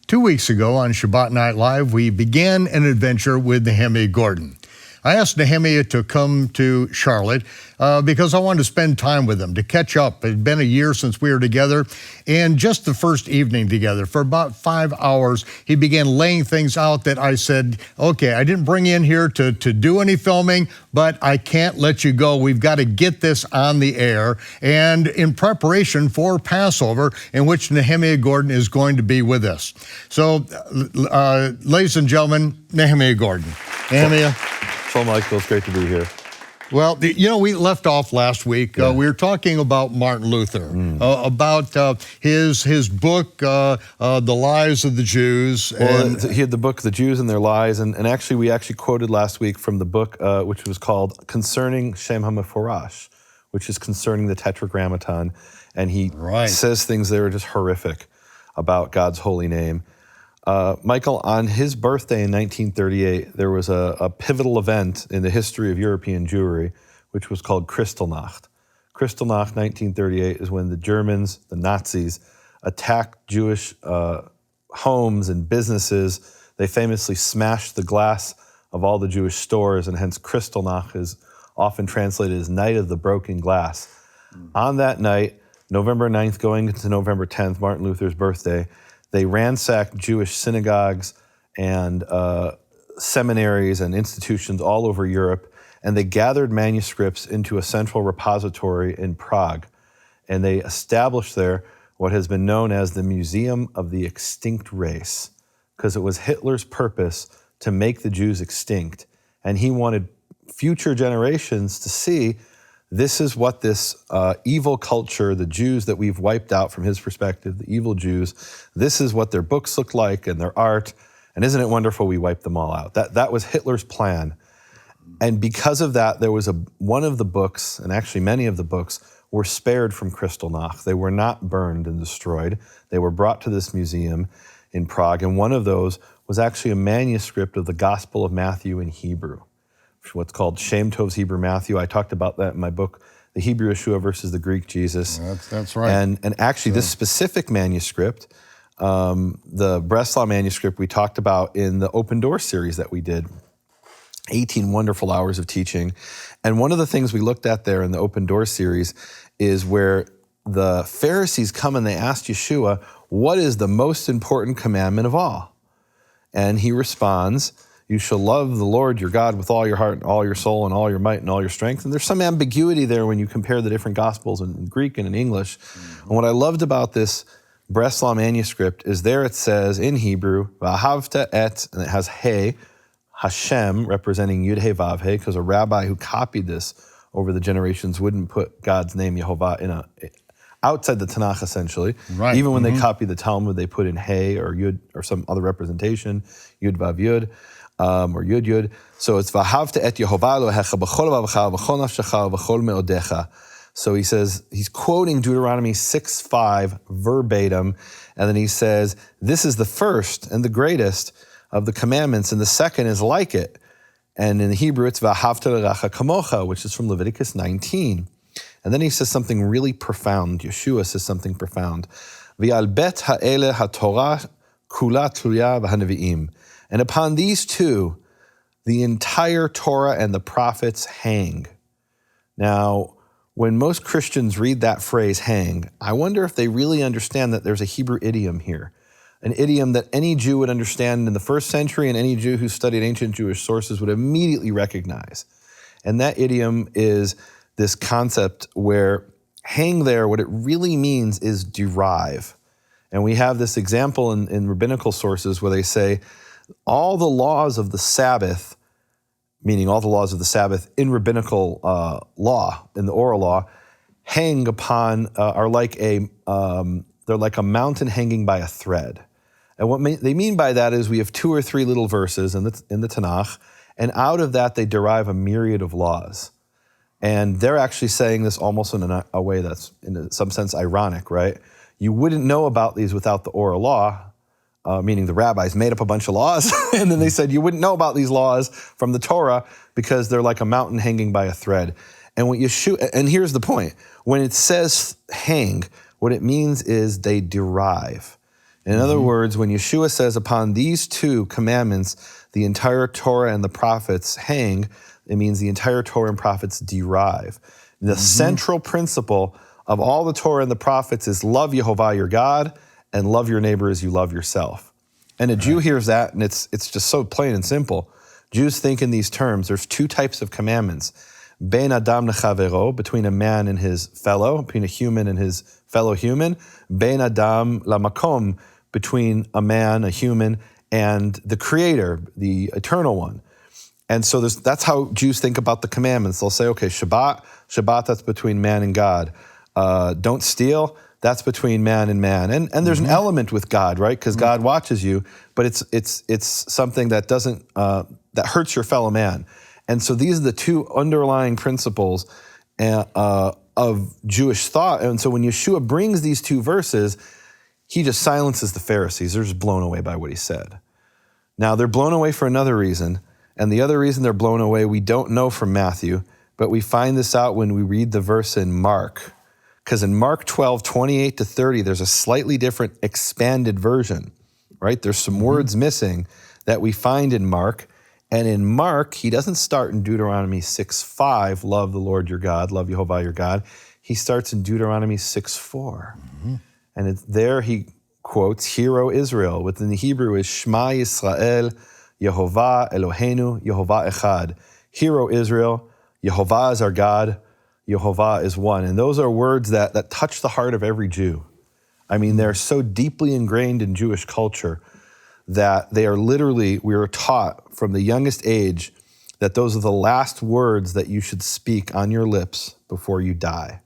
2 weeks ago on Shabbat Night Live, we began an adventure with Nehemia Gordon. I asked Nehemia to come to Charlotte because I wanted to spend time with him, to catch up. It had been a year since we were together, and just the first evening together, for about 5 hours, he began laying things out that I said, okay, I didn't bring you in here to do any filming, but I can't let you go. We've got to get this on the air, and in preparation for Passover, in which Nehemia Gordon is going to be with us. So, ladies and gentlemen, Nehemia Gordon. Nehemia. Shalom, Michael. It's great to be here. Well, we left off last week. We were talking about Martin Luther, about his book, The Lies of the Jews. And he had the book, The Jews and Their Lies, and actually we quoted last week from the book, which was called Concerning Shem HaMeforash, which is concerning the Tetragrammaton, and he says things that are just horrific about God's holy name. Michael, on his birthday in 1938, there was a pivotal event in the history of European Jewry, which was called Kristallnacht. Kristallnacht 1938 is when the Germans, the Nazis, attacked Jewish homes and businesses. They famously smashed the glass of all the Jewish stores, and hence Kristallnacht is often translated as Night of the Broken Glass. On that night, November 9th going into November 10th, Martin Luther's birthday, they ransacked Jewish synagogues and seminaries and institutions all over Europe, and they gathered manuscripts into a central repository in Prague. And they established there what has been known as the Museum of the Extinct Race, because it was Hitler's purpose to make the Jews extinct. And he wanted future generations to see this is what this evil culture, the Jews that we've wiped out from his perspective, the evil Jews, this is what their books look like and their art. And isn't it wonderful we wiped them all out? That was Hitler's plan. And because of that, there was one of the books, and actually many of the books, were spared from Kristallnacht. They were not burned and destroyed. They were brought to this museum in Prague. And one of those was actually a manuscript of the Gospel of Matthew in Hebrew, what's called Shem Tov's Hebrew Matthew. I talked about that in my book, The Hebrew Yeshua versus the Greek Jesus. That's right. And actually this specific manuscript, the Breslau manuscript we talked about in the Open Door series that we did, 18 wonderful hours of teaching. And one of the things we looked at there in the Open Door series is where the Pharisees come and they asked Yeshua, what is the most important commandment of all? And he responds, you shall love the Lord your God with all your heart and all your soul and all your might and all your strength. And there's some ambiguity there when you compare the different Gospels in Greek and in English. And what I loved about this Breslau manuscript is there it says in Hebrew, V'ahavta et, and it has He, Hashem, representing Yud He Vav He, because a rabbi who copied this over the generations wouldn't put God's name, Yehovah, outside the Tanakh, essentially. Right. Even when they copied the Talmud, they put in He or Yud or some other representation, Yud Vav Yud. Or Yud Yud. So it's V'ahavta et Yehovah Elohecha b'chol levavecha v'chol nafshecha v'chol me'odecha. So he says, he's quoting Deuteronomy 6:5 verbatim, and then he says, this is the first and the greatest of the commandments, and the second is like it. And in the Hebrew, it's V'ahavta l'recha kamocha, which is from Leviticus 19. And then he says something really profound. Yeshua says something profound. V'al bet ha'ele ha'torah kula tluya v'hanevi'im. And upon these two, the entire Torah and the prophets hang. Now, when most Christians read that phrase, hang, I wonder if they really understand that there's a Hebrew idiom here, an idiom that any Jew would understand in the first century and any Jew who studied ancient Jewish sources would immediately recognize. And that idiom is this concept where hang there, what it really means is derive. And we have this example in rabbinical sources where they say, all the laws of the Sabbath, meaning all the laws of the Sabbath in rabbinical law, in the oral law, hang upon, are like they're like a mountain hanging by a thread. And what they mean by that is we have 2 or 3 little verses in the Tanakh, and out of that they derive a myriad of laws. And they're actually saying this almost in a way that's in some sense ironic, right? You wouldn't know about these without the oral law, meaning the rabbis made up a bunch of laws, and then they said you wouldn't know about these laws from the Torah because they're like a mountain hanging by a thread. And and here's the point. When it says hang, what it means is they derive. In other words, when Yeshua says, upon these two commandments, the entire Torah and the prophets hang, it means the entire Torah and prophets derive. The central principle of all the Torah and the prophets is love Yehovah your God and love your neighbor as you love yourself. And a Jew hears that, and it's just so plain and simple. Jews think in these terms. There's two types of commandments. Ben Adam lechavero, between a man and his fellow, between a human and his fellow human. Ben Adam lamakom, between a man, a human, and the Creator, the Eternal One. And so that's how Jews think about the commandments. They'll say, okay, Shabbat, that's between man and God. Don't steal, that's between man and man. And there's an element with God, right? Because God watches you, but it's something that doesn't, that hurts your fellow man. And so these are the two underlying principles of Jewish thought. And so when Yeshua brings these two verses, he just silences the Pharisees. They're just blown away by what he said. Now, they're blown away for another reason. And the other reason they're blown away, we don't know from Matthew, but we find this out when we read the verse in Mark. Because in Mark 12, 28 to 30, there's a slightly different expanded version, right? There's some words missing that we find in Mark. And in Mark, he doesn't start in Deuteronomy 6:5, love the Lord your God, love Yehovah your God. He starts in Deuteronomy 6:4. And there he quotes, Hear, O Israel, which in the Hebrew is Shema Yisrael, Yehovah Eloheinu, Yehovah Echad. Hear, O Israel, Yehovah is our God, Yehovah is one. And those are words that touch the heart of every Jew. I mean, they're so deeply ingrained in Jewish culture that they are literally, we are taught from the youngest age that those are the last words that you should speak on your lips before you die.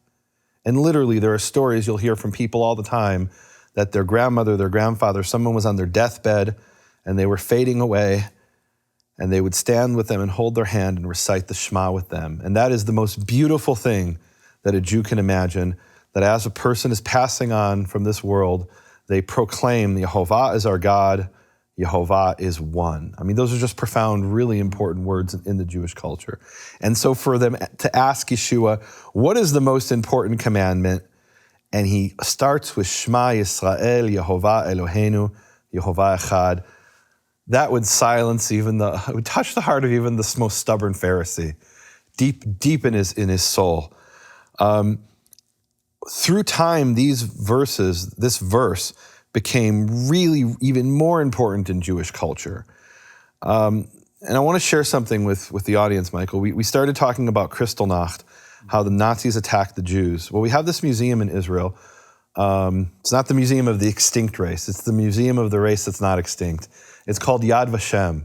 And literally, there are stories you'll hear from people all the time that their grandmother, their grandfather, someone was on their deathbed and they were fading away, and they would stand with them and hold their hand and recite the Shema with them. And that is the most beautiful thing that a Jew can imagine, that as a person is passing on from this world, they proclaim, Yehovah is our God, Yehovah is one. I mean, those are just profound, really important words in the Jewish culture. And so for them to ask Yeshua, what is the most important commandment? And he starts with Shema Yisrael, Yehovah Eloheinu, Yehovah Echad. That would silence it would touch the heart of even the most stubborn Pharisee, deep in his soul. Through time, this verse became really even more important in Jewish culture. And I want to share something with the audience, Michael. We started talking about Kristallnacht, how the Nazis attacked the Jews. Well, we have this museum in Israel. It's not the museum of the extinct race. It's the museum of the race that's not extinct. It's called Yad Vashem.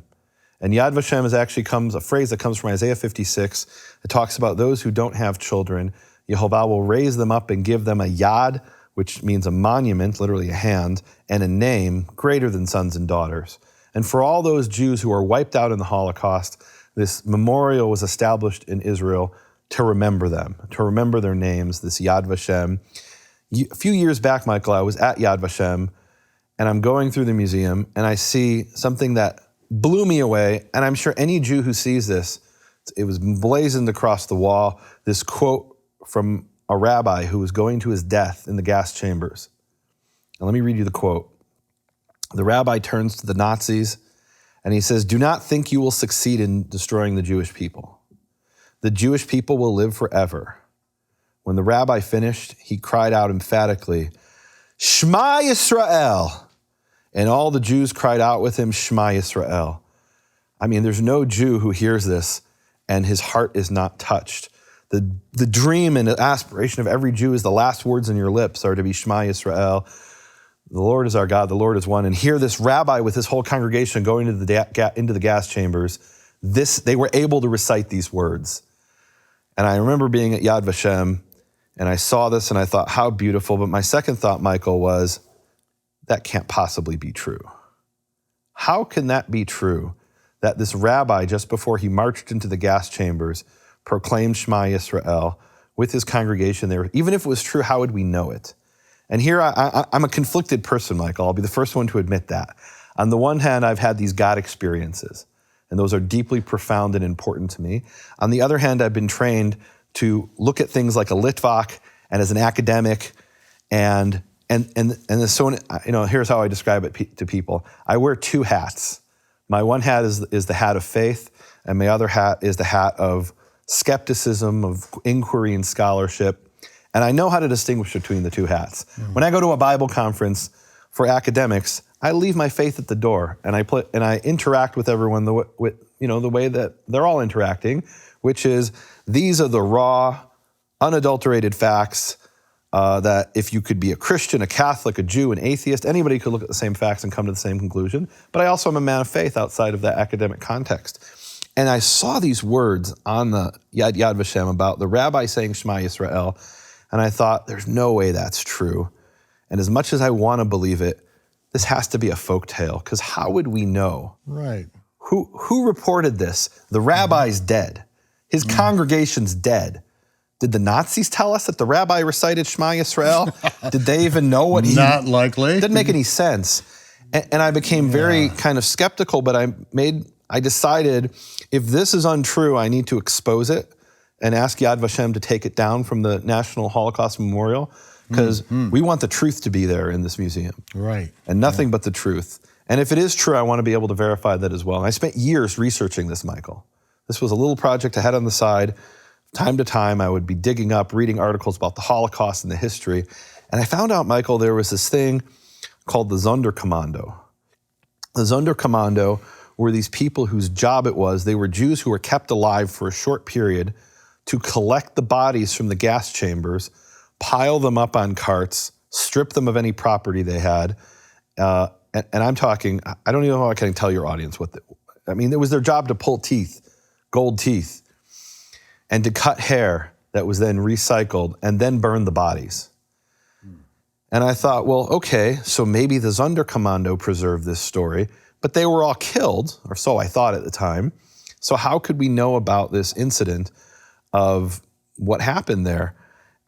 And Yad Vashem is actually a phrase that comes from Isaiah 56. It talks about those who don't have children. Yehovah will raise them up and give them a yad, which means a monument, literally a hand, and a name greater than sons and daughters. And for all those Jews who are wiped out in the Holocaust, this memorial was established in Israel to remember them, to remember their names, this Yad Vashem. A few years back, Michael, I was at Yad Vashem, and I'm going through the museum, and I see something that blew me away, and I'm sure any Jew who sees this, it was blazoned across the wall, this quote from a rabbi who was going to his death in the gas chambers. And let me read you the quote. The rabbi turns to the Nazis, and he says, "Do not think you will succeed in destroying the Jewish people. The Jewish people will live forever." When the rabbi finished, he cried out emphatically, "Shema Yisrael!" And all the Jews cried out with him, "Shema Yisrael." I mean, there's no Jew who hears this and his heart is not touched. The dream and the aspiration of every Jew is the last words on your lips are to be Shema Yisrael. The Lord is our God, the Lord is one. And here this rabbi with his whole congregation going into the gas chambers, they were able to recite these words. And I remember being at Yad Vashem, and I saw this and I thought, how beautiful. But my second thought, Michael, was that can't possibly be true. How can that be true that this rabbi, just before he marched into the gas chambers, proclaimed Shema Yisrael with his congregation there? Even if it was true, how would we know it? And here I'm a conflicted person, Michael. I'll be the first one to admit that. On the one hand, I've had these God experiences, and those are deeply profound and important to me. On the other hand, I've been trained to look at things like a Litvak and as an academic and so, here's how I describe it to people. I wear two hats. My one hat is the hat of faith, and my other hat is the hat of skepticism, of inquiry and scholarship. And I know how to distinguish between the two hats. When I go to a Bible conference for academics, I leave my faith at the door, and I interact with everyone the way that they're all interacting, which is these are the raw, unadulterated facts that if you could be a Christian, a Catholic, a Jew, an atheist, anybody could look at the same facts and come to the same conclusion. But I also am a man of faith outside of that academic context. And I saw these words on the Yad Vashem about the rabbi saying Shema Yisrael, and I thought, there's no way that's true. And as much as I want to believe it, this has to be a folk tale, because how would we know? Right. Who reported this? The rabbi's dead. His congregation's dead. Did the Nazis tell us that the rabbi recited Shema Yisrael? Did they even know what he... Not likely. It didn't make any sense. And I became very kind of skeptical, but I decided if this is untrue, I need to expose it and ask Yad Vashem to take it down from the National Holocaust Memorial, because we want the truth to be there in this museum. Right. And nothing but the truth. And if it is true, I want to be able to verify that as well. And I spent years researching this, Michael. This was a little project I had on the side. Time to time, I would be digging up, reading articles about the Holocaust and the history. And I found out, Michael, there was this thing called the Sonderkommando. The Sonderkommando were these people whose job it was, they were Jews who were kept alive for a short period to collect the bodies from the gas chambers, pile them up on carts, strip them of any property they had. And I'm talking, I don't even know how I can tell your audience it was their job to pull teeth, gold teeth, and to cut hair that was then recycled and then burn the bodies. And I thought, well, okay, so maybe the Sonderkommando preserved this story, but they were all killed, or so I thought at the time. So how could we know about this incident of what happened there?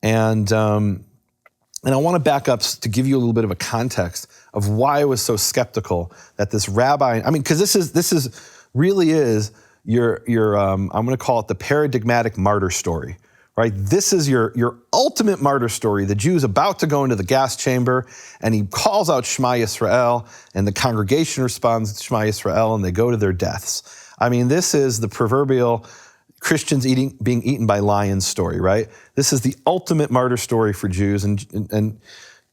And I want to back up to give you a little bit of a context of why I was so skeptical that this rabbi, because this really is your I'm going to call it the paradigmatic martyr story, right? This is your ultimate martyr story. The Jew's about to go into the gas chamber, and he calls out Shema Yisrael, and the congregation responds to Shema Yisrael, and they go to their deaths. This is the proverbial Christians being eaten by lions story, right? This is the ultimate martyr story for Jews. And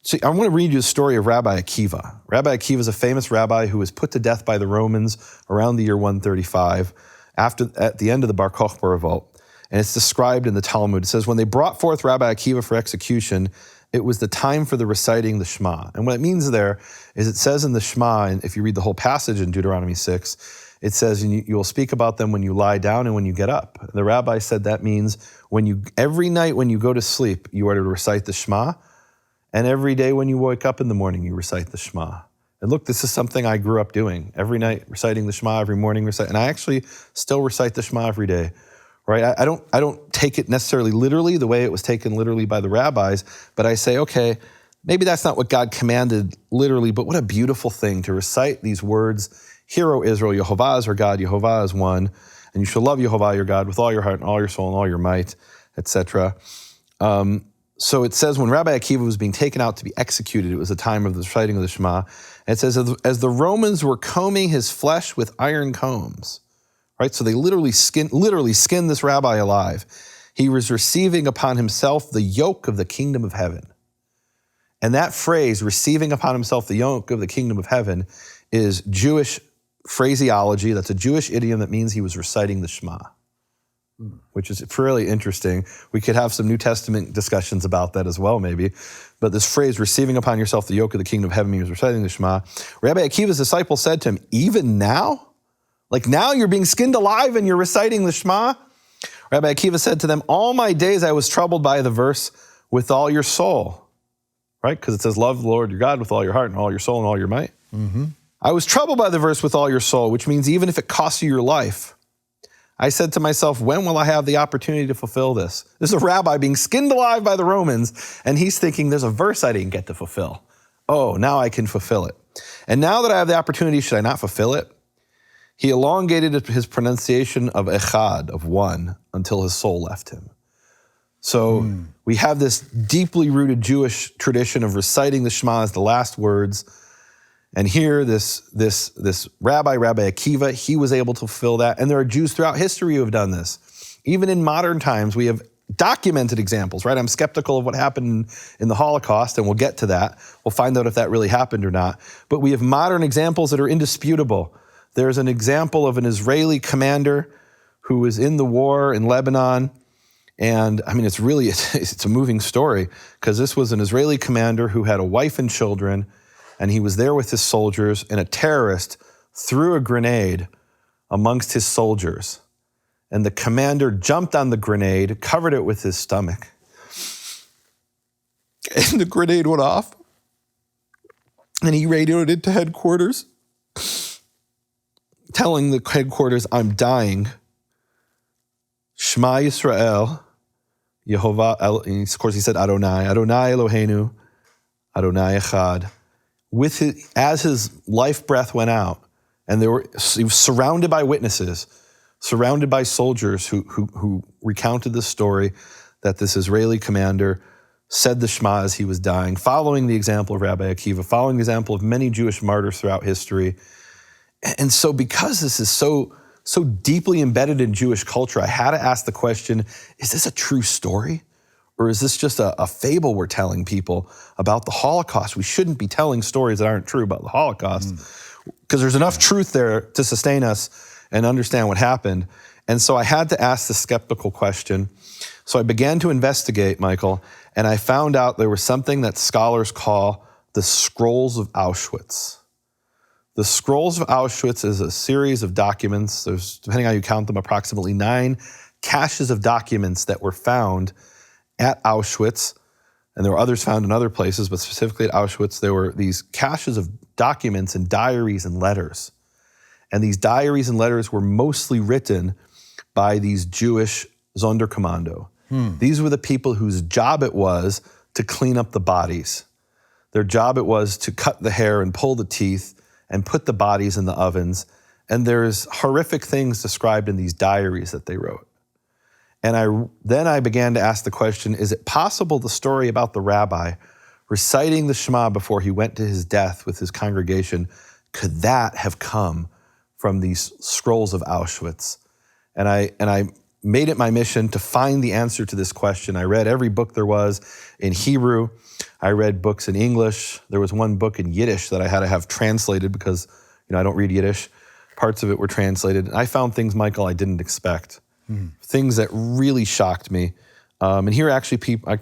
so I want to read you the story of Rabbi Akiva. Rabbi Akiva is a famous rabbi who was put to death by the Romans around the year 135 at the end of the Bar Kokhba revolt. And it's described in the Talmud. It says, when they brought forth Rabbi Akiva for execution, it was the time for the reciting the Shema. And what it means there is it says in the Shema, and if you read the whole passage in Deuteronomy 6, it says, you will speak about them when you lie down and when you get up. The rabbi said that means every night when you go to sleep, you are to recite the Shema, and every day when you wake up in the morning, you recite the Shema. And look, this is something I grew up doing. Every night reciting the Shema, every morning and I actually still recite the Shema every day, right? I don't take it necessarily literally the way it was taken literally by the rabbis, but I say, okay, maybe that's not what God commanded literally, but what a beautiful thing to recite these words. Hear, O Israel, Yehovah is our God, Yehovah is one, and you shall love Yehovah your God with all your heart and all your soul and all your might, etc. So it says when Rabbi Akiva was being taken out to be executed, it was the time of the reciting of the Shema. And it says, as the Romans were combing his flesh with iron combs, right? So they literally skinned this rabbi alive. He was receiving upon himself the yoke of the kingdom of heaven. And that phrase, receiving upon himself the yoke of the kingdom of heaven, is Jewish phraseology. That's a Jewish idiom that means he was reciting the Shema, which is really interesting. We could have some New Testament discussions about that as well, maybe. But this phrase, receiving upon yourself the yoke of the kingdom of heaven, he was reciting the Shema. Rabbi Akiva's disciple said to him, even now? Like now you're being skinned alive and you're reciting the Shema? Rabbi Akiva said to them, all my days I was troubled by the verse, with all your soul, right? Because it says, love the Lord your God with all your heart and all your soul and all your might. Mm-hmm. I was troubled by the verse with all your soul, which means even if it costs you your life. I said to myself, when will I have the opportunity to fulfill this? This is a rabbi being skinned alive by the Romans, and he's thinking, there's a verse I didn't get to fulfill. Oh, now I can fulfill it. And now that I have the opportunity, should I not fulfill it? He elongated his pronunciation of echad, of one, until his soul left him. So we have this deeply rooted Jewish tradition of reciting the Shema as the last words. And here, this Rabbi Akiva, he was able to fulfill that. And there are Jews throughout history who have done this. Even in modern times, we have documented examples, right? I'm skeptical of what happened in the Holocaust, and we'll get to that. We'll find out if that really happened or not. But we have modern examples that are indisputable. There's an example of an Israeli commander who was in the war in Lebanon. And I mean, it's a moving story, because this was an Israeli commander who had a wife and children, and he was there with his soldiers, and a terrorist threw a grenade amongst his soldiers. And the commander jumped on the grenade, covered it with his stomach. And the grenade went off. And he radioed it to headquarters, telling the headquarters, I'm dying. Shema Yisrael, Yehovah, of course he said Adonai, Adonai Eloheinu, Adonai Echad. As his life breath went out, and he was surrounded by witnesses, surrounded by soldiers who recounted the story that this Israeli commander said the Shema as he was dying, following the example of Rabbi Akiva, following the example of many Jewish martyrs throughout history. And so because this is so deeply embedded in Jewish culture, I had to ask the question, is this a true story? Or is this just a fable we're telling people about the Holocaust? We shouldn't be telling stories that aren't true about the Holocaust, because there's enough truth there to sustain us and understand what happened. And so I had to ask the skeptical question. So I began to investigate, Michael, and I found out there was something that scholars call the Scrolls of Auschwitz. The Scrolls of Auschwitz is a series of documents. There's, depending on how you count them, approximately 9 caches of documents that were found at Auschwitz. And there were others found in other places, but specifically at Auschwitz, there were these caches of documents and diaries and letters. And these diaries and letters were mostly written by these Jewish Sonderkommando. These were the people whose job it was to clean up the bodies. Their job it was to cut the hair and pull the teeth and put the bodies in the ovens. And there's horrific things described in these diaries that they wrote. And then I began to ask the question, is it possible the story about the rabbi reciting the Shema before he went to his death with his congregation, could that have come from these Scrolls of Auschwitz? And I made it my mission to find the answer to this question. I read every book there was in Hebrew. I read books in English. There was one book in Yiddish that I had to have translated because, I don't read Yiddish. Parts of it were translated. And I found things, Michael, I didn't expect. Things that really shocked me. And here actually, I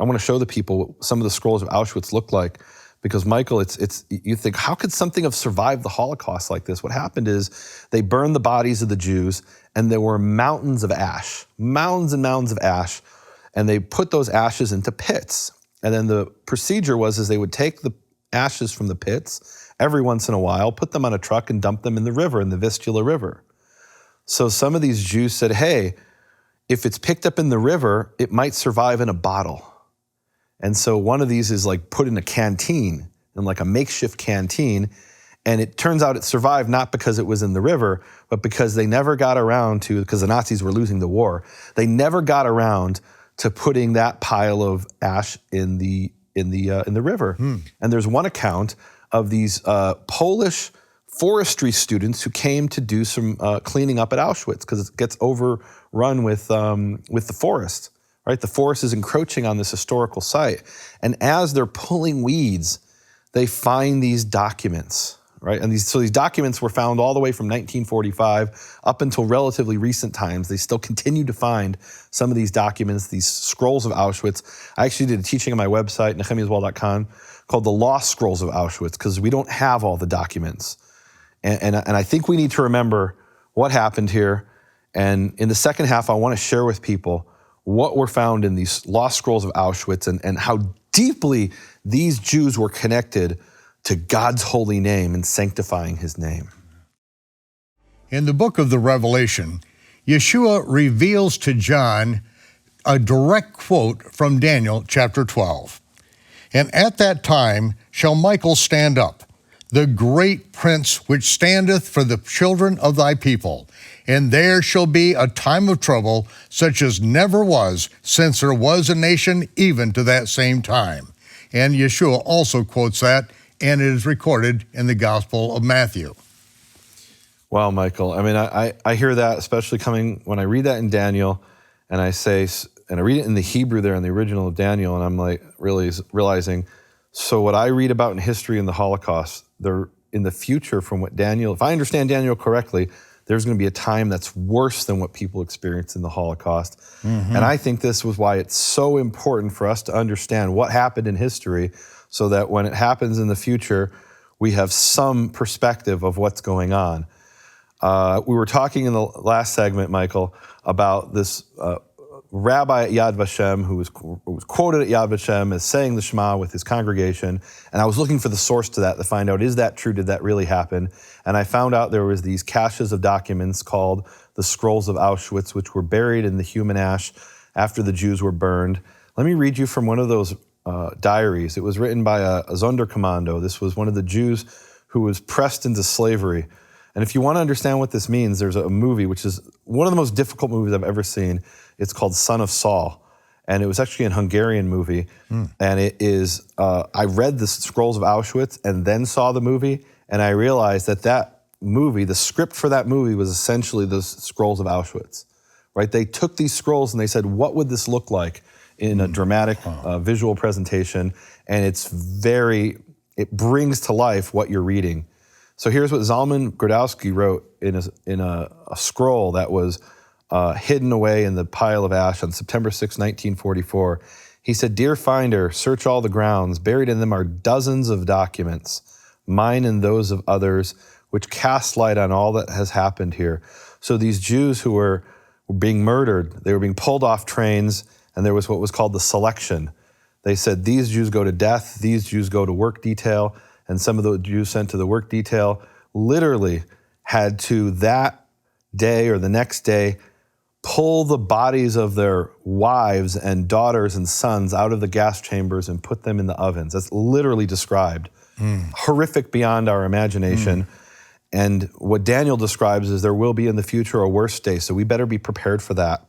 want to show the people what some of the Scrolls of Auschwitz look like. Because Michael, you think, how could something have survived the Holocaust like this? What happened is they burned the bodies of the Jews, and there were mountains of ash, mounds and mounds of ash, and they put those ashes into pits. And then the procedure was they would take the ashes from the pits every once in a while, put them on a truck and dump them in the river, in the Vistula River. So some of these Jews said, hey, if it's picked up in the river, it might survive in a bottle. And so one of these is like put in a canteen, in like a makeshift canteen. And it turns out it survived not because it was in the river, but because they never got around to, because the Nazis were losing the war, they never got around to putting that pile of ash in the river. And there's one account of these Polish forestry students who came to do some cleaning up at Auschwitz because it gets overrun with the forest. Right, the forest is encroaching on this historical site. And as they're pulling weeds, they find these documents, right? And these documents were found all the way from 1945 up until relatively recent times. They still continue to find some of these documents, these Scrolls of Auschwitz. I actually did a teaching on my website, nehemiaswall.com, called The Lost Scrolls of Auschwitz, because we don't have all the documents. And I think we need to remember what happened here. And in the second half, I want to share with people what were found in these lost scrolls of Auschwitz and how deeply these Jews were connected to God's holy name and sanctifying his name. In the book of the Revelation, Yeshua reveals to John a direct quote from Daniel chapter 12. And at that time shall Michael stand up, the great prince which standeth for the children of thy people, And there shall be a time of trouble, such as never was, since there was a nation, even to that same time. And Yeshua also quotes that, and it is recorded in the Gospel of Matthew. Wow, Michael. I mean, I hear that, especially coming when I read that in Daniel, and I say, and I read it in the Hebrew there in the original of Daniel, and I'm like really realizing, so what I read about in history in the Holocaust, there in the future from what Daniel, if I understand Daniel correctly, there's going to be a time that's worse than what people experienced in the Holocaust. Mm-hmm. And I think this was why it's so important for us to understand what happened in history so that when it happens in the future, we have some perspective of what's going on. We were talking in the last segment, Michael, about this rabbi at Yad Vashem who was quoted at Yad Vashem as saying the Shema with his congregation. And I was looking for the source to that to find out, is that true? Did that really happen? And I found out there was these caches of documents called the Scrolls of Auschwitz, which were buried in the human ash after the Jews were burned. Let me read you from one of those diaries. It was written by a Sonderkommando. This was one of the Jews who was pressed into slavery. And if you want to understand what this means, there's a movie, which is one of the most difficult movies I've ever seen. It's called Son of Saul. And it was actually an Hungarian movie. And it is, I read the Scrolls of Auschwitz and then saw the movie. And I realized that movie, the script for that movie was essentially the Scrolls of Auschwitz, right? They took these scrolls and they said, what would this look like in a dramatic visual presentation? And it brings to life what you're reading. So here's what Zalman Grodowski wrote in a scroll that was hidden away in the pile of ash on September 6, 1944. He said, "Dear finder, search all the grounds. Buried in them are dozens of documents, mine and those of others, which cast light on all that has happened here." So these Jews who were being murdered, they were being pulled off trains, and there was what was called the selection. They said, these Jews go to death, these Jews go to work detail, and some of the Jews sent to the work detail literally had to that day or the next day pull the bodies of their wives and daughters and sons out of the gas chambers and put them in the ovens. That's literally described. Horrific beyond our imagination. And what Daniel describes is there will be in the future a worse day, so we better be prepared for that.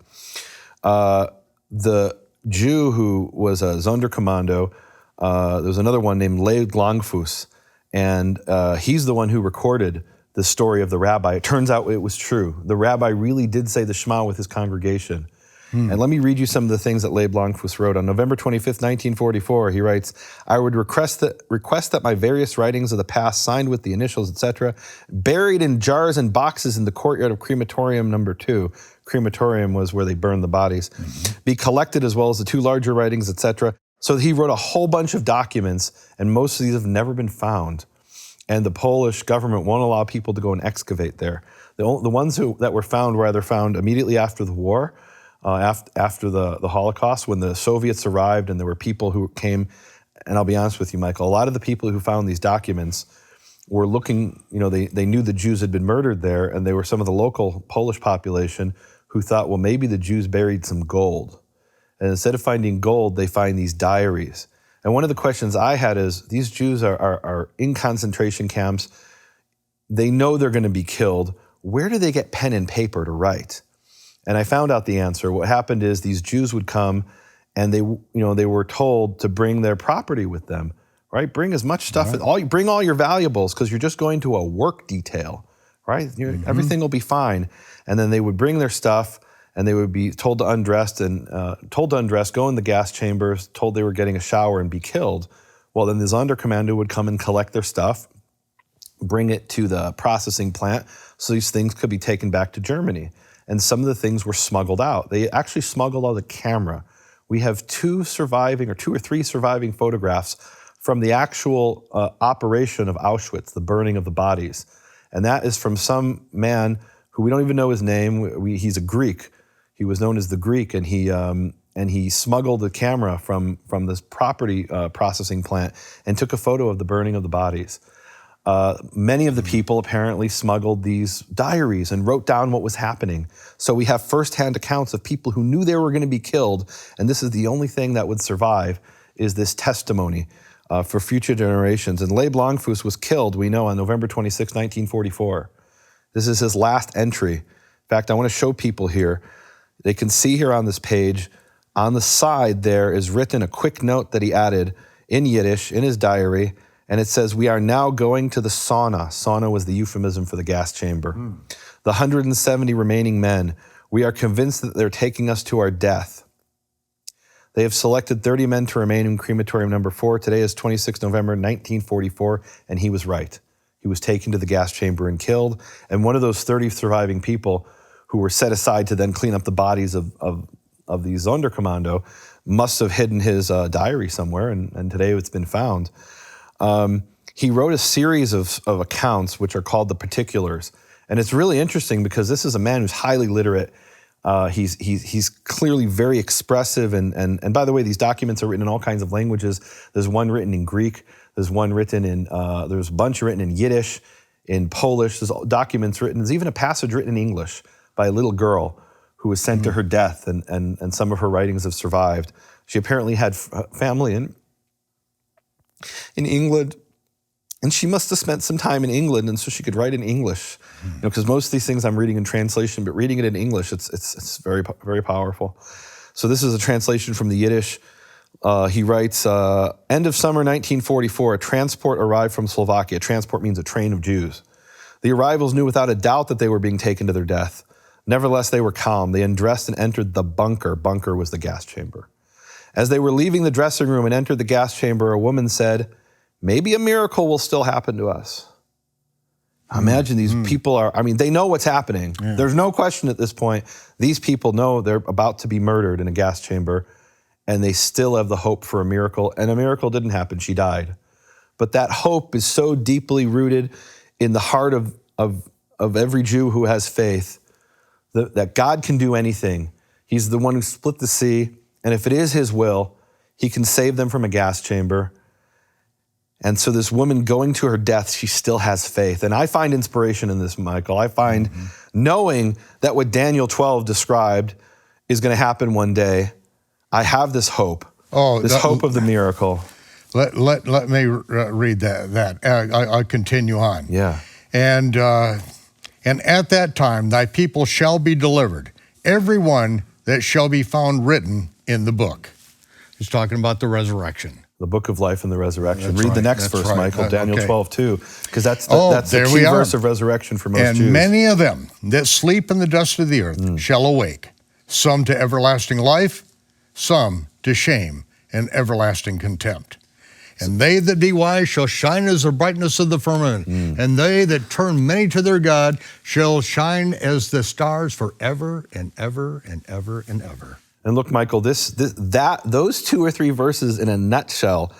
The Jew who was a Sonderkommando, there was another one named Leib Langfuss, and he's the one who recorded the story of the rabbi. It turns out it was true. The rabbi really did say the Shema with his congregation. And let me read you some of the things that Leib Langfuss wrote. On November 25th, 1944, he writes, "I would request that my various writings of the past, signed with the initials, etc., buried in jars and boxes in the courtyard of crematorium number 2. Crematorium was where they burned the bodies. Be collected as well as the 2 larger writings, etc." So he wrote a whole bunch of documents, and most of these have never been found. And the Polish government won't allow people to go and excavate there. The ones that were found were either found immediately after the war, after the Holocaust, when the Soviets arrived and there were people who came, and I'll be honest with you, Michael, a lot of the people who found these documents were looking, they knew the Jews had been murdered there, and they were some of the local Polish population who thought, well, maybe the Jews buried some gold. And instead of finding gold, they find these diaries. And one of the questions I had is, these Jews are in concentration camps. They know they're going to be killed. Where do they get pen and paper to write? And I found out the answer. What happened is these Jews would come and they were told to bring their property with them, right? Bring as much stuff, bring all your valuables, because you're just going to a work detail, right? Everything will be fine. And then they would bring their stuff and they would be told to undress, go in the gas chambers, told they were getting a shower and be killed. Well, then the Sonderkommando would come and collect their stuff, bring it to the processing plant so these things could be taken back to Germany. And some of the things were smuggled out. They actually smuggled out a camera. We have 2 or 3 surviving photographs from the actual operation of Auschwitz, the burning of the bodies. And that is from some man who we don't even know his name. He's a Greek. He was known as the Greek, and he smuggled the camera from this property processing plant and took a photo of the burning of the bodies. Many of the people apparently smuggled these diaries and wrote down what was happening. So we have firsthand accounts of people who knew they were going to be killed, and this is the only thing that would survive, is this testimony for future generations. And Leib Langfuss was killed, we know, on November 26, 1944. This is his last entry. In fact, I want to show people here. They can see here on this page, on the side there is written a quick note that he added in Yiddish, in his diary, and it says, "We are now going to the sauna." Sauna was the euphemism for the gas chamber. The 170 remaining men, we are convinced that they're taking us to our death. They have selected 30 men to remain in crematorium number 4. Today is 26 November 1944, and he was right. He was taken to the gas chamber and killed, and one of those 30 surviving people who were set aside to then clean up the bodies of the Sonderkommando must have hidden his diary somewhere, and today it's been found. He wrote a series of accounts which are called the particulars, and it's really interesting because this is a man who's highly literate. He's clearly very expressive, and by the way, these documents are written in all kinds of languages. There's one written in Greek. There's one written in. There's a bunch written in Yiddish, in Polish. There's documents written. There's even a passage written in English by a little girl who was sent to her death, and some of her writings have survived. She apparently had family in England, and she must have spent some time in England, and so she could write in English. Because most of these things I'm reading in translation, but reading it in English, it's very, very powerful. So this is a translation from the Yiddish. He writes, end of summer 1944, a transport arrived from Slovakia. Transport means a train of Jews. The arrivals knew without a doubt that they were being taken to their death. Nevertheless, they were calm. They undressed and entered the bunker. Bunker was the gas chamber. As they were leaving the dressing room and entered the gas chamber, a woman said, "Maybe a miracle will still happen to us." Imagine these people they know what's happening. Yeah. There's no question at this point. These people know they're about to be murdered in a gas chamber, and they still have the hope for a miracle. And a miracle didn't happen. She died. But that hope is so deeply rooted in the heart of every Jew who has faith that God can do anything. He's the one who split the sea, and if it is his will, he can save them from a gas chamber. And so this woman going to her death, she still has faith. And I find inspiration in this, Michael. I find knowing that what Daniel 12 described is going to happen one day, I have this hope, hope of the miracle. Let me read that. I'll continue on. Yeah. And at that time, thy people shall be delivered, every one that shall be found written in the book. He's talking about the resurrection. The book of life and the resurrection. That's Read right. the next That's verse, right. Michael, Daniel Okay. 12 too, because that's the key verse of resurrection for most and Jews. And many of them that sleep in the dust of the earth shall awake, some to everlasting life, some to shame and everlasting contempt. And they that be wise shall shine as the brightness of the firmament, and they that turn many to their God shall shine as the stars forever and ever and ever and ever. And look, Michael, those 2 or 3 verses in a nutshell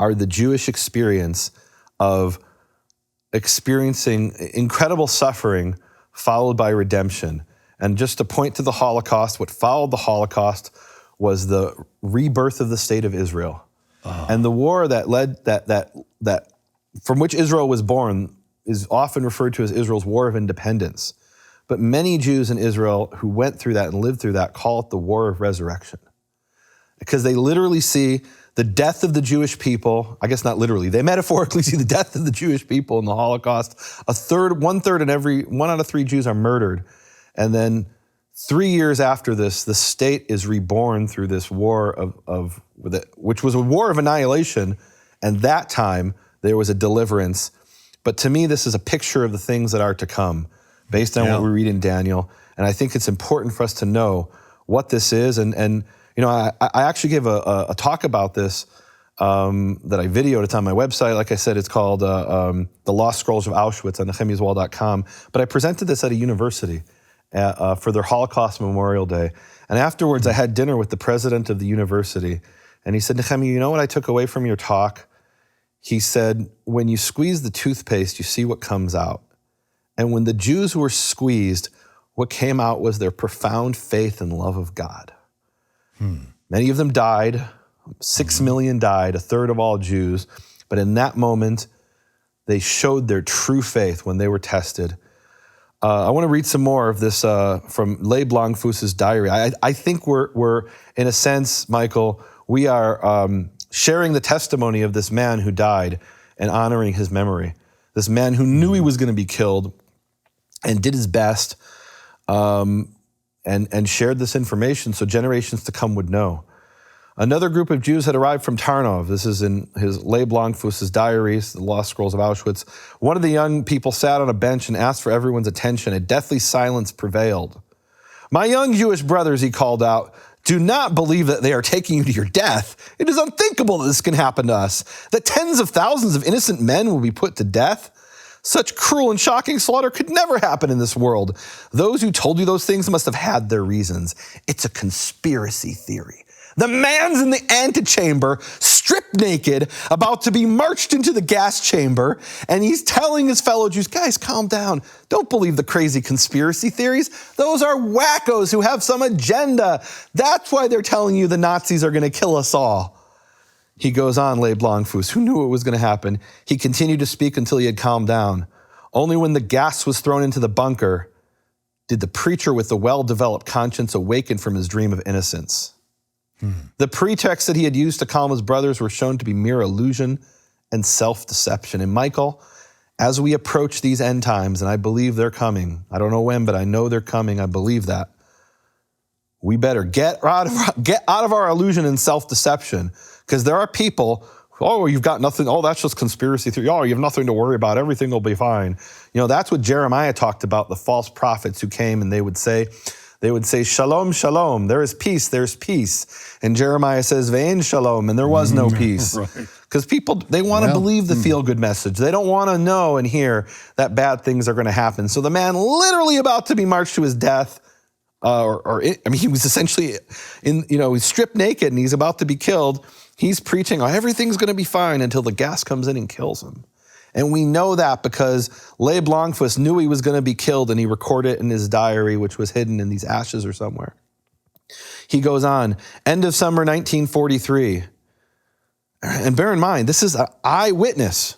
are the Jewish experience of experiencing incredible suffering followed by redemption. And just to point to the Holocaust, what followed the Holocaust was the rebirth of the state of Israel. And the war that led that from which Israel was born is often referred to as Israel's War of Independence. But many Jews in Israel who went through that and lived through that call it the War of Resurrection. Because they literally see the death of the Jewish people, I guess not literally, they metaphorically see the death of the Jewish people in the Holocaust. One out of 3 Jews are murdered. And then 3 years after this, the state is reborn through this war which was a war of annihilation. And that time there was a deliverance. But to me, this is a picture of the things that are to come based on what we read in Daniel. And I think it's important for us to know what this is. And I actually gave a talk about this that I videoed. It's on my website. Like I said, it's called The Lost Scrolls of Auschwitz on nehemiaswall.com. But I presented this at a university for their Holocaust Memorial Day. And afterwards, I had dinner with the president of the university. And he said, "Nehemia, you know what I took away from your talk?" He said, "When you squeeze the toothpaste, you see what comes out. And when the Jews were squeezed, what came out was their profound faith and love of God." Many of them died. 6 million died, a third of all Jews. But in that moment, they showed their true faith when they were tested. I want to read some more of this from Leib Langfuss's diary. I think we're, in a sense, Michael, we are sharing the testimony of this man who died and honoring his memory. This man who knew he was going to be killed and did his best. and shared this information so generations to come would know. Another group of Jews had arrived from Tarnov. This is in his Leib Langfuss's diaries, the Lost Scrolls of Auschwitz. One of the young people sat on a bench and asked for everyone's attention. A deathly silence prevailed. "My young Jewish brothers," he called out, "do not believe that they are taking you to your death. It is unthinkable that this can happen to us, that tens of thousands of innocent men will be put to death. Such cruel and shocking slaughter could never happen in this world. Those who told you those things must have had their reasons. It's a conspiracy theory. The man's in the antechamber, stripped naked, about to be marched into the gas chamber, and he's telling his fellow Jews, guys, calm down. Don't believe the crazy conspiracy theories. Those are wackos who have some agenda. That's why they're telling you the Nazis are going to kill us all." He goes on, Leib Langfuss, who knew it was going to happen. He continued to speak until he had calmed down. Only when the gas was thrown into the bunker did the preacher with the well-developed conscience awaken from his dream of innocence. The pretext that he had used to calm his brothers were shown to be mere illusion and self-deception. And Michael, as we approach these end times, and I believe they're coming, I don't know when, but I know they're coming, I believe that, we better get out of our illusion and self-deception, because there are people, oh, you've got nothing, oh, that's just conspiracy theory, oh, you have nothing to worry about, everything will be fine. You know, that's what Jeremiah talked about, the false prophets who came and they would say, shalom, shalom, there is peace, there's peace. And Jeremiah says, ve'en shalom, and there was no peace. Because people, they want to believe the feel-good message. They don't want to know and hear that bad things are going to happen. So the man literally about to be marched to his death, he was essentially he's stripped naked and he's about to be killed. He's preaching, oh, everything's going to be fine until the gas comes in and kills him. And we know that because Leib Langfuss knew he was going to be killed and he recorded it in his diary, which was hidden in these ashes or somewhere. He goes on, end of summer 1943. And bear in mind, this is an eyewitness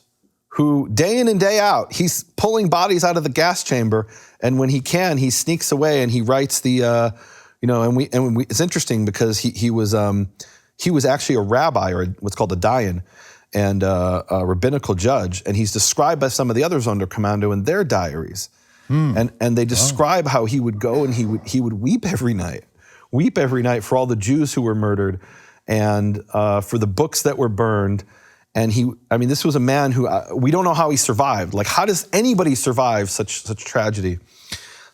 who day in and day out, he's pulling bodies out of the gas chamber. And when he can, he sneaks away and he writes the, it's interesting because he was actually a rabbi, or what's called a dayan, and a rabbinical judge, and he's described by some of the other Sonderkommando in their diaries. And they describe how he would go and he would weep every night for all the Jews who were murdered and for the books that were burned. And this was a man who, we don't know how he survived. Like, how does anybody survive such tragedy?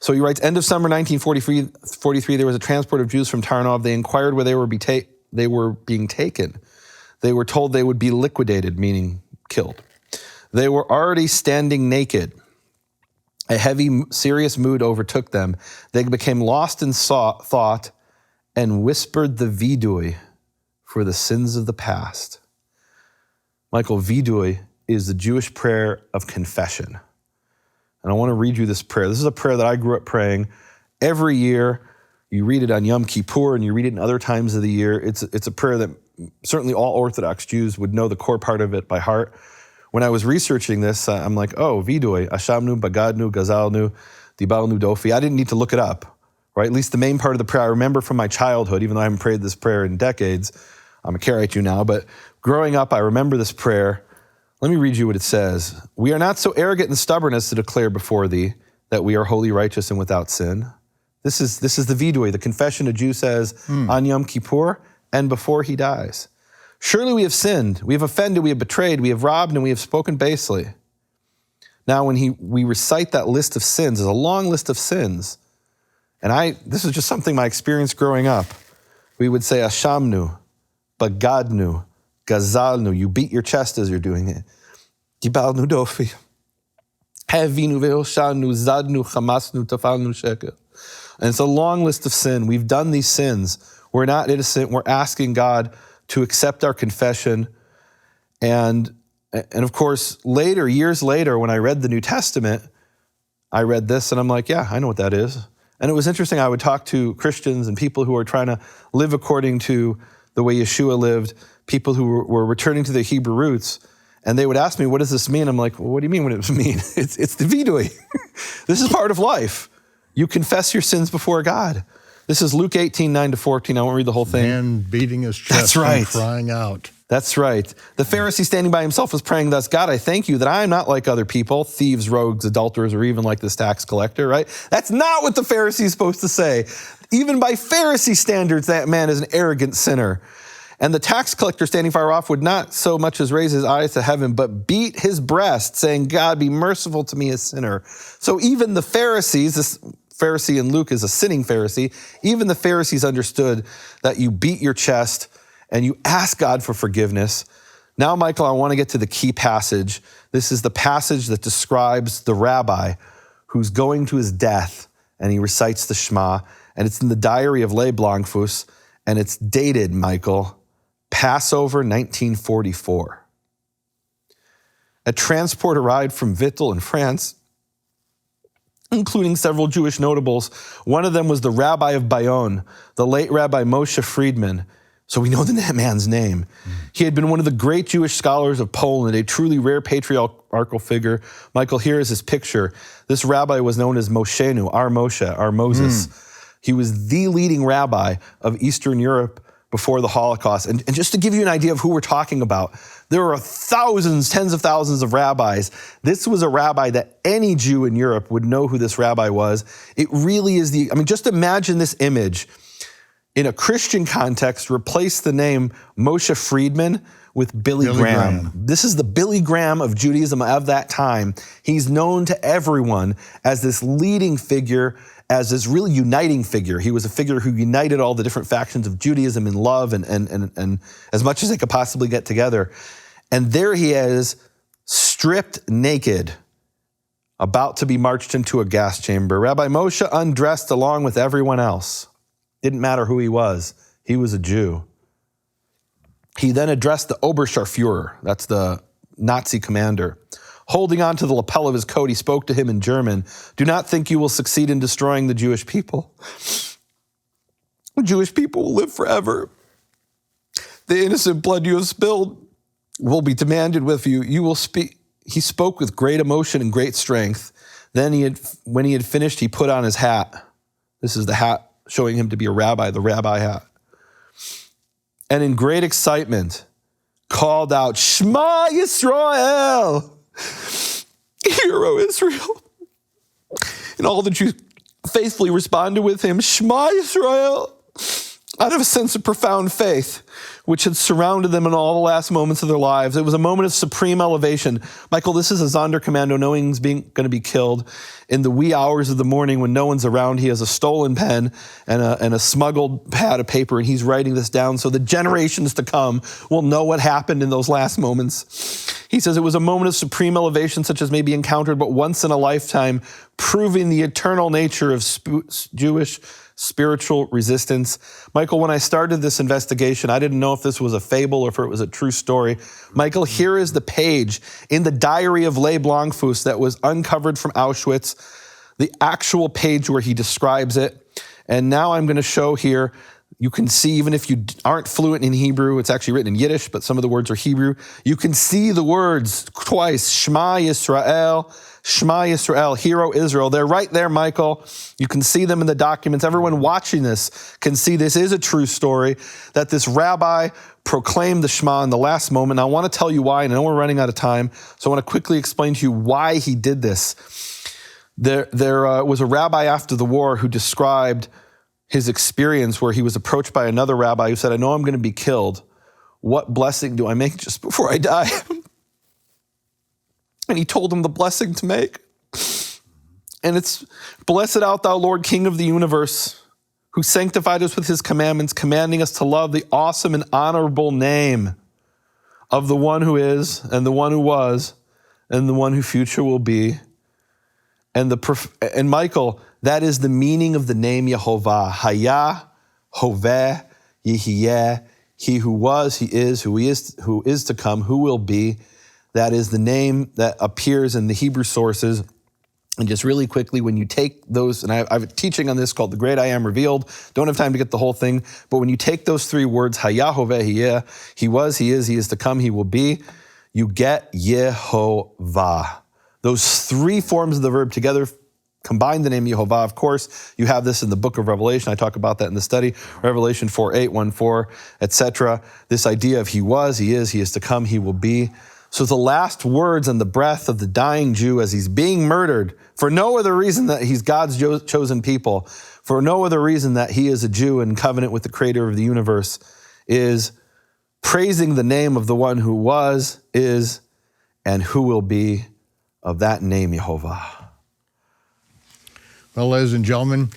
So he writes, end of summer 1943, there was a transport of Jews from Tarnov. They inquired where they were being taken. They were told they would be liquidated, meaning killed. They were already standing naked. A heavy, serious mood overtook them. They became lost in thought and whispered the vidui for the sins of the past. Michael, vidui is the Jewish prayer of confession. And I want to read you this prayer. This is a prayer that I grew up praying every year. You read it on Yom Kippur and you read it in other times of the year. It's a prayer that certainly all Orthodox Jews would know the core part of it by heart. When I was researching this, I'm like, oh, vidui, ashamnu, bagadnu, gazalnu, dibalnu dofi. I didn't need to look it up, right? At least the main part of the prayer I remember from my childhood, even though I haven't prayed this prayer in decades. I'm a Karaite Jew now, but growing up, I remember this prayer. Let me read you what it says. We are not so arrogant and stubborn as to declare before thee that we are holy, righteous, and without sin. This is the vidui, the confession a Jew says on Yom Kippur and before he dies. Surely we have sinned, we have offended, we have betrayed, we have robbed, and we have spoken basely. Now, when we recite that list of sins, there's a long list of sins, and this is just something my experience growing up. We would say, ashamnu, bagadnu, gazalnu. You beat your chest as you're doing it. Dibalnu dofi. Hevinu ve'oshanu, zadnu, chamasnu, tafalnu sheker. And it's a long list of sin. We've done these sins. We're not innocent. We're asking God to accept our confession. And of course, years later, when I read the New Testament, I read this and I'm like, yeah, I know what that is. And it was interesting. I would talk to Christians and people who are trying to live according to the way Yeshua lived, people who were returning to their Hebrew roots, and they would ask me, what does this mean? I'm like, well, what do you mean what does it mean? It's the vidui. This is part of life. You confess your sins before God. This is Luke 18, 9-14. I won't read the whole thing. Man beating his chest That's right. and crying out. That's right. The Pharisee standing by himself was praying thus, God, I thank you that I am not like other people, thieves, rogues, adulterers, or even like this tax collector, right? That's not what the Pharisee is supposed to say. Even by Pharisee standards, that man is an arrogant sinner. And the tax collector standing far off would not so much as raise his eyes to heaven, but beat his breast, saying, God, be merciful to me, a sinner. So even the Pharisees, this Pharisee in Luke is a sinning Pharisee, even the Pharisees understood that you beat your chest and you ask God for forgiveness. Now, Michael, I want to get to the key passage. This is the passage that describes the rabbi who's going to his death, and he recites the Shema, and it's in the diary of Le Blancfus, and it's dated, Michael, Passover 1944. A transport arrived from Vittel in France, including several Jewish notables. One of them was the rabbi of Bayonne, the late Rabbi Moshe Friedman. So we know the man's name. He had been one of the great Jewish scholars of Poland, a truly rare patriarchal figure. Michael, here is his picture. This rabbi was known as Moshenu, our Moshe, our Moses. He was the leading rabbi of Eastern Europe before the Holocaust. And just to give you an idea of who we're talking about, there are thousands, tens of thousands of rabbis. This was a rabbi that any Jew in Europe would know who this rabbi was. It really is just imagine this image. In a Christian context, replace the name Moshe Friedman with Billy Graham. This is the Billy Graham of Judaism of that time. He's known to everyone as this leading figure, as this really uniting figure. He was a figure who united all the different factions of Judaism in love and as much as they could possibly get together. And there he is, stripped naked, about to be marched into a gas chamber. Rabbi Moshe undressed along with everyone else. Didn't matter who he was a Jew. He then addressed the Oberscharführer, that's the Nazi commander. Holding on to the lapel of his coat, he spoke to him in German. Do not think you will succeed in destroying the Jewish people. The Jewish people will live forever. The innocent blood you have spilled will be demanded with you. You will speak. He spoke with great emotion and great strength. Then when he had finished, he put on his hat. This is the hat showing him to be a rabbi, the rabbi hat. And in great excitement, called out, Shema Yisrael, Hear, O Israel. And all the Jews faithfully responded with him, Shema Yisrael, out of a sense of profound faith, which had surrounded them in all the last moments of their lives. It was a moment of supreme elevation. Michael, this is a Sonderkommando knowing he's going to be killed in the wee hours of the morning when no one's around. He has a stolen pen and a smuggled pad of paper, and he's writing this down so the generations to come will know what happened in those last moments. He says it was a moment of supreme elevation such as may be encountered but once in a lifetime, proving the eternal nature of Jewish spiritual resistance. Michael, when I started this investigation, I didn't know if this was a fable or if it was a true story. Michael, here is the page in the diary of Le Blancfus that was uncovered from Auschwitz, the actual page where he describes it. And now I'm going to show here, you can see, even if you aren't fluent in Hebrew, it's actually written in Yiddish, but some of the words are Hebrew. You can see the words twice, Shema Yisrael, Shema Yisrael, Hear, O Israel. They're right there, Michael. You can see them in the documents. Everyone watching this can see this is a true story, that this rabbi proclaimed the Shema in the last moment. And I want to tell you why, and I know we're running out of time, so I want to quickly explain to you why he did this. There was a rabbi after the war who described his experience where he was approached by another rabbi who said, I know I'm going to be killed. What blessing do I make just before I die? And he told him the blessing to make. And it's, blessed art thou, Lord, King of the universe, who sanctified us with his commandments, commanding us to love the awesome and honorable name of the one who is, and the one who was, and the one who future will be. And Michael, that is the meaning of the name Yehovah. Haya, Hoveh, Yehiyeh, he who was, he is, who is to come, who will be. That is the name that appears in the Hebrew sources. And just really quickly, when you take those, and I have a teaching on this called The Great I Am Revealed. Don't have time to get the whole thing. But when you take those three words, Haya, Hoveh, Yehiyeh, he was, he is to come, he will be, you get Yehovah. Those three forms of the verb together combine the name Yehovah. Of course, you have this in the book of Revelation. I talk about that in the study. Revelation 4:8, 1:4, etc. This idea of he was, he is to come, he will be. So the last words and the breath of the dying Jew as he's being murdered for no other reason that he's God's chosen people, for no other reason that he is a Jew in covenant with the creator of the universe, is praising the name of the one who was, is, and who will be, of that name Yehovah. Well, ladies and gentlemen,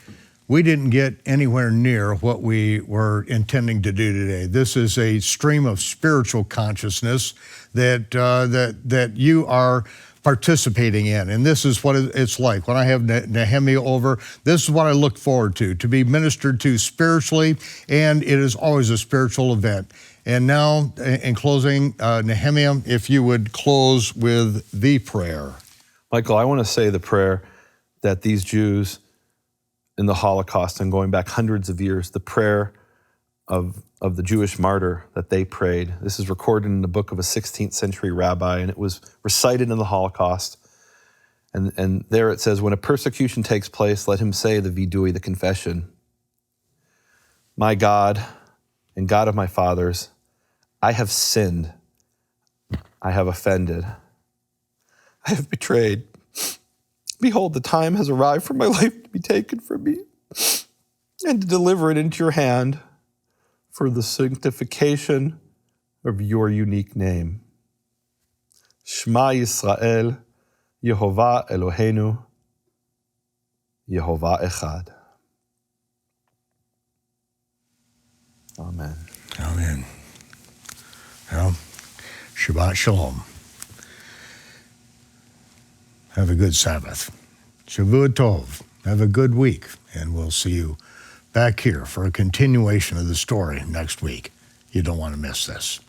we didn't get anywhere near what we were intending to do today. This is a stream of spiritual consciousness that you are participating in. And this is what it's like. When I have Nehemia over, this is what I look forward to be ministered to spiritually, and it is always a spiritual event. And now, in closing, Nehemia, if you would close with the prayer. Michael, I want to say the prayer that these Jews in the Holocaust and going back hundreds of years, the prayer of the Jewish martyr that they prayed. This is recorded in the book of a 16th century rabbi, and it was recited in the Holocaust. And there it says, when a persecution takes place, let him say the vidui, the confession. My God and God of my fathers, I have sinned. I have offended. I have betrayed. Behold, the time has arrived for my life to be taken from me and to deliver it into your hand for the sanctification of your unique name. Shema Yisrael, Yehovah Eloheinu, Yehovah Echad. Amen. Amen. Well, Shabbat Shalom. Have a good Sabbath. Shavua Tov. Have a good week. And we'll see you back here for a continuation of the story next week. You don't want to miss this.